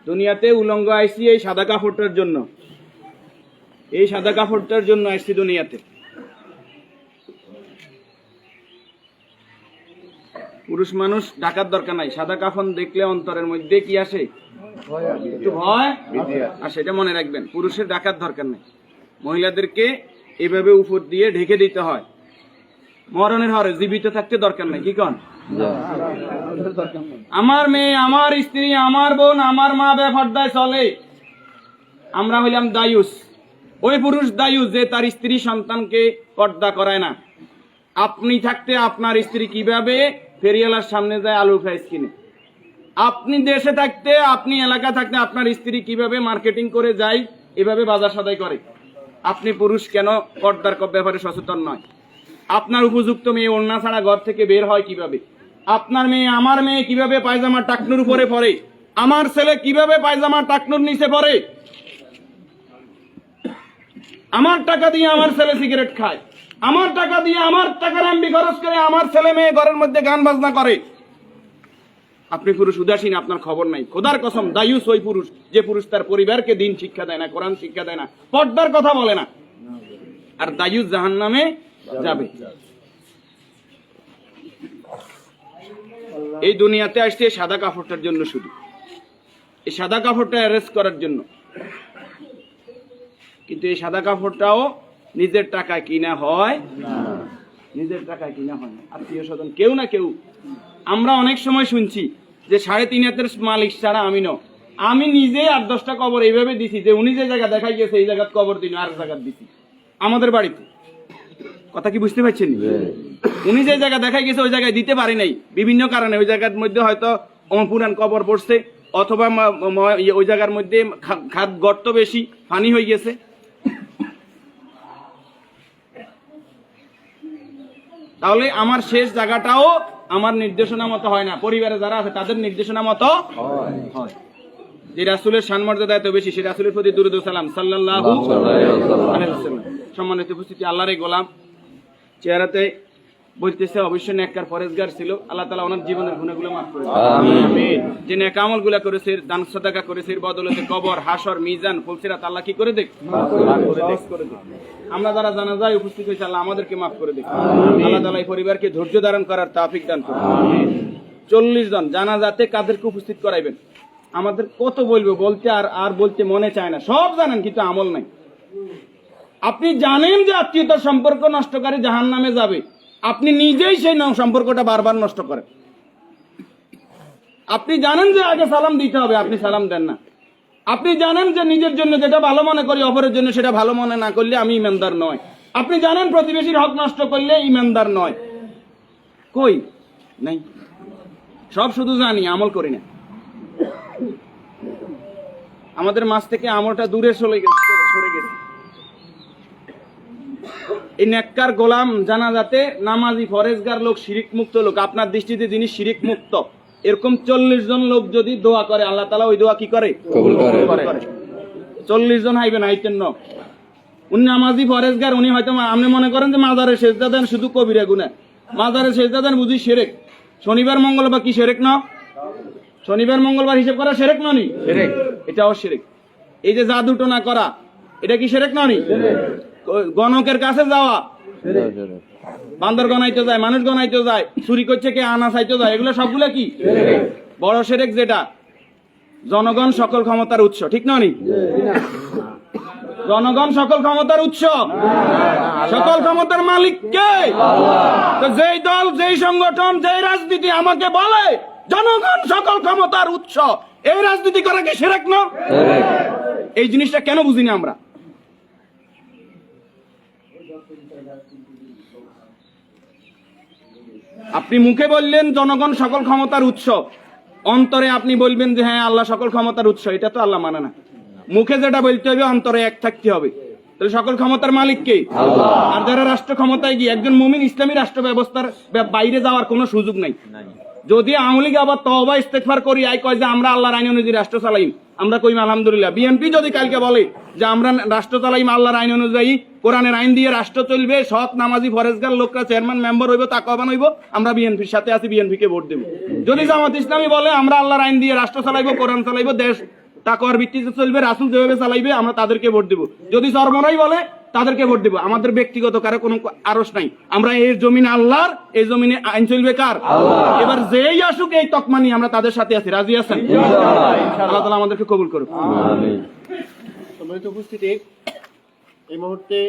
দুনিয়াতে উলঙ্গ আইসি এই সাদা কাপড়টার জন্য, এই সাদা কাপড়টার জন্য আইসি দুনিয়াতে। পুরুষ মানুষ ঢাকার দরকার নাই, সাদা কাফন দেখলে অন্তরের মধ্যে কি আসে? একটু ভয় আসে, এটা মনে রাখবেন। পুরুষের ঢাকার দরকার নাই, মহিলাদেরকে এভাবে উপর দিয়ে ঢেকে দিতে হয়। মরণের হরে জীবিত থাকতে দরকার নাই, কি কন? আমার মেয়ে, আমার স্ত্রী, আমার বোন, আমার মা বেপরদায় চলে, আমরা হইলাম দায়ুস। ওই পুরুষ দায়ুস যে তার স্ত্রী সন্তানকে পর্দা করায় না। আপনি থাকতে আপনার স্ত্রী কিভাবে ফেরিওয়ালার সামনে যায় আলু ফ্রাইস কিনে? আপনি দেশে থাকতে, আপনি এলাকা থাকতে আপনার স্ত্রী কিভাবে মার্কেটিং করে যায়, এভাবে বাজার সদাই করে? আপনি পুরুষ কেন পর্দার ব্যাপারে সচেতন নয়? আপনার উপযুক্ত মেয়ে ওড়না ছাড়া ঘর থেকে বের হয় কিভাবে? আপনার মেয়ে, আমার মেয়ে কিভাবে পায়জামা টাকনুর উপরে পরে? আমার ছেলে কিভাবে পায়জামা টাকনুর নিচে পরে? আমার টাকা দিয়ে আমার ছেলে সিগারেট খায়, আমার টাকা দিয়ে, আমার টাকার এমবি খরচ করে আমার ছেলে মেয়ে ঘরের মধ্যে গান বাজনা করে। আপনি পুরুষ উদাসীন, আপনার খবর নাই। খোদার কসম, দায়ুস ওই পুরুষ যে পুরুষ তার পরিবারকে দিন শিক্ষা দেয় না, কোরআন শিক্ষা দেয় না, পর্দার কথা বলে না। আর দায়ুস জাহান্নামে যাবে। এই দুনিয়াতে আসছে সাদা কাপড়টার জন্য, শুধু এই সাদা কাপড়টা অ্যারেস্ট করার জন্য। কিন্তু এই সাদা কাপড়টাও নিজের টাকায় কিনা হয়, নিজের টাকায় কিনা হয় না, আত্মীয় স্বজন কেউ না কেউ। আমরা অনেক সময় শুনছি যে 3.5 হাতের মালিক ছাড়া আমি ন, আমি নিজে 8-10টা কবর এইভাবে দিছি যে উনি যে জায়গা দেখাই গেছে এই জায়গায় কবর দিন, আর জায়গা দিছি আমাদের বাড়িতে। কথা কি বুঝতে পারছেন? উনি যে জায়গা দেখাই গেছে ওই জায়গায় দিতে পারি নাই বিভিন্ন কারণে। ওই জায়গার মধ্যে হয়তো পুরান কবর পড়ছে, অথবা ওই জায়গার মধ্যে খাদ গর্ত বেশি, পানি হয়ে গেছে। তাহলে আমার শেষ জায়গাটাও আমার নির্দেশনা মতো হয় না, পরিবারে যারা আছে তাদের নির্দেশনা মতো হয়। যে রাসূলের শানমর্যাদা এত বেশি, সে রাসূলের প্রতি দুরূদ ও সালাম সাল্লাল্লাহু আলাইহি ওয়াসাল্লাম। সম্মানিত উপস্থিতি, আল্লাহর এই গোলাম চেহারাতে বলতেছে অবশ্যই নেককার পরেজগার ছিল। আল্লাহ তাআলা ওনার জীবনের গুনাহগুলো মাফ করে দেন, আমিন। যে নেক আমলগুলো করেছে, দান সাদাকা করেছে, এর বদৌলতে কবর, হাসর, মিজান, ফুলসিরাত আল্লাহ কি করে দেখ, মাফ করে দেখ। আমরা যারা জানাজায় উপস্থিত হয়েছে আল্লাহ আমাদেরকে মাফ করে দেখ। আল্লাহ তাআলা এই পরিবারকে ধৈর্য ধারণ করার তৌফিক দান করুন, আমিন। 40 জন জানাজাতে কাদেরকে উপস্থিত করাইবেন? আমাদের কত বলবো, বলতে আর বলতে মনে চায় না। সব জানেন কিন্তু আমল নাই। আপনি জানেন যে আত্মীয়তার সম্পর্ক নষ্টকারী জাহান্নামে যাবে, আপনি নিজেই সেই সম্পর্কটা বারবার নষ্ট করেন। আপনি জানেন যে আগে সালাম দিতে হবে, আপনি সালাম দেন না। আপনি জানেন যে নিজের জন্য যেটা ভালো মনে করি অপরের জন্য সেটা ভালো মনে না করলে আমি ইমানদার নয়। আপনি জানেন প্রতিবেশীর হক নষ্ট করলে ইমানদার নয়। কই নাই, সব শুধু জানি, আমল করি না। আমাদের মাঝ থেকে আমলটা দূরে সরে গেছে। এই নেককার গোলাম জানাজাতে নামাজি ফরেজগার লোক, শিরিক মুক্ত লোক, আপনার দৃষ্টিতে যিনি শিরিক মুক্ত, এরকম 40 জন লোক যদি দোয়া করে আল্লাহ তাআলা ওই দোয়া কি করে? কবুল করে। 40 জন হাইবেন আইতেন না, উনি নামাজি ফরেজগার, উনি হয়তো আপনি মনে করেন যে মাজারে সেজদা দেন শুধু কবিরা গুনাহ, মাজারে সেজদা দেন বুঝি শিরক। শনিবার মঙ্গলবার কি শিরক না? শনিবার মঙ্গলবার হিসাব করা শিরক না নি? শিরক, এটাও শিরক। এই যে জাদু টোনা করা, এটা কি শিরক না নি? গণকের কাছে যাওয়া, বান্দর গনাইতে যায়, মানুষ গনাইতে যায়, চুরি করছে কে, আনা চাইতে যায়, এগুলো সবগুলো কি বড় শিরক? যেটা জনগণ সকল ক্ষমতার উৎস, ঠিক না নি? জনগণ সকল ক্ষমতার উৎস, সকল ক্ষমতার মালিক কে? তো যেই দল, যেই সংগঠন, যেই রাজনীতি আমাকে বলে জনগণ সকল ক্ষমতার উৎস, এই রাজনীতি করা কি শিরক না? এই জিনিসটা কেন বুঝি না আমরা? আপনি মুখে বললেন জনগণ সকল ক্ষমতার উৎস, অন্তরে আপনি বলবেন যে হ্যাঁ আল্লাহ সকল ক্ষমতার উৎস, এটা তো আল্লাহ মানে না। মুখে যেটা বলতে হবে অন্তরে এক থাকতে হবে। তাহলে সকল ক্ষমতার মালিক কে? আল্লাহ। আর যারা রাষ্ট্র ক্ষমতায় গিয়ে, একজন মুমিন ইসলামী রাষ্ট্র ব্যবস্থার বাইরে যাওয়ার কোনো সুযোগ নাই। যদি আওয়ামী লীগ আবার তওবা ইস্তেগফার করি আই কয় যে আমরা আল্লাহর আইন অনুযায়ী রাষ্ট্র চালাইম, আমরা কইম আলহামদুলিল্লাহ। বিএনপি যদি কালকে বলে যে আমরা রাষ্ট্র চালাইম আল্লাহর আইন অনুযায়ী, কোরআনের আইন দিয়ে রাষ্ট্র চলবে, সৎ নামাজি ফরেজগার লোকরা চেয়ারম্যান মেম্বার হইব, তাকওয়াবান হইব, আমরা বিএনপির সাথে আছি, বিএনপি কে ভোট দেব। যদি জামাত ইসলামী বলে আমরা আল্লাহর আইন দিয়ে রাষ্ট্র চালাইবো, কোরআন চালাইবো, দেশ তাকওয়ার ভিত্তিতে চলবে, রাসূল যেভাবে চালাইবে আমরা তাদেরকে ভোট দেব। যদি চরমরাই বলে তাদেরকে ভোট দেব। আমাদের ব্যক্তিগত কারো কোনো আরস নাই। আমরা এই জমিন আল্লাহর, এই জমিনে আইন চলবে কার? আল্লাহ। এবার যেই আসুক এই তকমা নিয়ে আমরা তাদের সাথে আছি। রাজি আছেন? আল্লাহ তাআলা আমাদেরকে কবুল করুক। সম্মানিত উপস্থিতি, এই মুহূর্তে